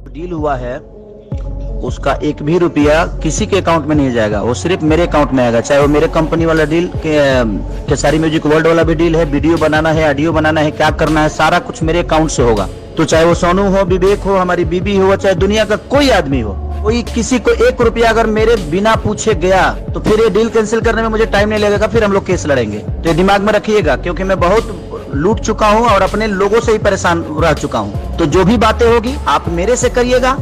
Deal हुआ है उसका एक भी रुपया किसी के अकाउंट में नहीं जाएगा, वो सिर्फ मेरे अकाउंट में आएगा। चाहे वो मेरे कंपनी वाला डील केसारी म्यूजिक वर्ल्ड वाला भी डील है, वीडियो बनाना है, ऑडियो बनाना है, क्या करना है, सारा कुछ मेरे अकाउंट से होगा। तो चाहे वो सोनू हो, विवेक हो, हमारी बीबी हो, चाहे दुनिया का कोई आदमी हो, कोई किसी को एक रुपया अगर मेरे बिना पूछे गया तो फिर ये डील कैंसिल करने में मुझे टाइम नहीं लगेगा, फिर हम लोग केस लड़ेंगे। तो ये दिमाग में रखिएगा, क्योंकि मैं बहुत लूट चुका हूँ और अपने लोगों से ही परेशान रह चुका हूँ। तो जो भी बातें होगी आप मेरे से करिएगा।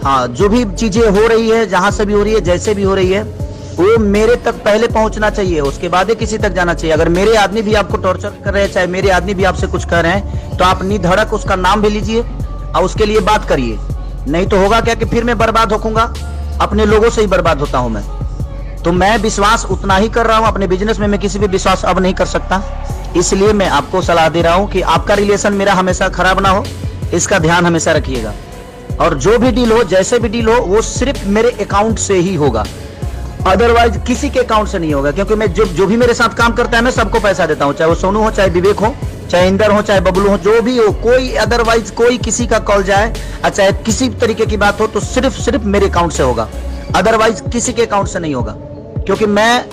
हाँ, जो भी चीजें हो रही है, जहां से भी हो रही है, जैसे भी हो रही है, वो मेरे तक पहले पहुंचना चाहिए, उसके बाद ही किसी तक जाना चाहिए। अगर मेरे आदमी भी आपको टॉर्चर कर रहे हैं, चाहे मेरे आदमी भी आपसे कुछ कर रहे हैं, तो आप निधड़क उसका नाम भी लीजिए और उसके लिए बात करिए। नहीं तो होगा क्या कि फिर मैं बर्बाद होऊंगा, अपने लोगों से ही बर्बाद होता हूं मैं। तो मैं विश्वास उतना ही कर रहा हूं अपने बिजनेस में, मैं किसी भी विश्वास अब नहीं कर सकता। इसलिए मैं आपको सलाह दे रहा हूं कि आपका रिलेशन मेरा हमेशा खराब ना हो, इसका ध्यान हमेशा रखिएगा। और जो भी डील हो, जैसे भी डील हो, वो सिर्फ मेरे अकाउंट से ही होगा, अदरवाइज किसी के अकाउंट से नहीं होगा। क्योंकि मैं जो भी मेरे साथ काम करता है, मैं सबको पैसा देता हूं, चाहे वो सोनू हो, चाहे विवेक हो, चाहे इंदर हो, चाहे बबलू हो, जो भी हो, कोई अदरवाइज कोई किसी का कॉल जाए, चाहे किसी तरीके की बात हो, तो सिर्फ मेरे अकाउंट से होगा, अदरवाइज किसी के अकाउंट से नहीं होगा। क्योंकि मैं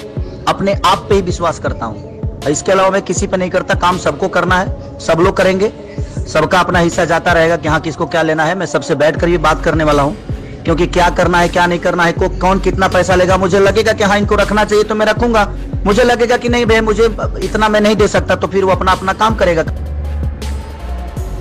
अपने आप पे ही विश्वास करता हूं, इसके अलावा मैं किसी पे नहीं करता। काम सबको करना है, सब लोग करेंगे, सबका अपना हिस्सा जाता रहेगा कि हाँ किसको क्या लेना है। मैं सबसे बैठ कर ही बात करने वाला हूँ, क्योंकि क्या करना है क्या नहीं करना है, कौन कितना पैसा लेगा, मुझे लगेगा कि हाँ इनको रखना चाहिए तो मैं रखूंगा, मुझे लगेगा कि नहीं भाई मुझे इतना मैं नहीं दे सकता, तो फिर वो अपना अपना काम करेगा।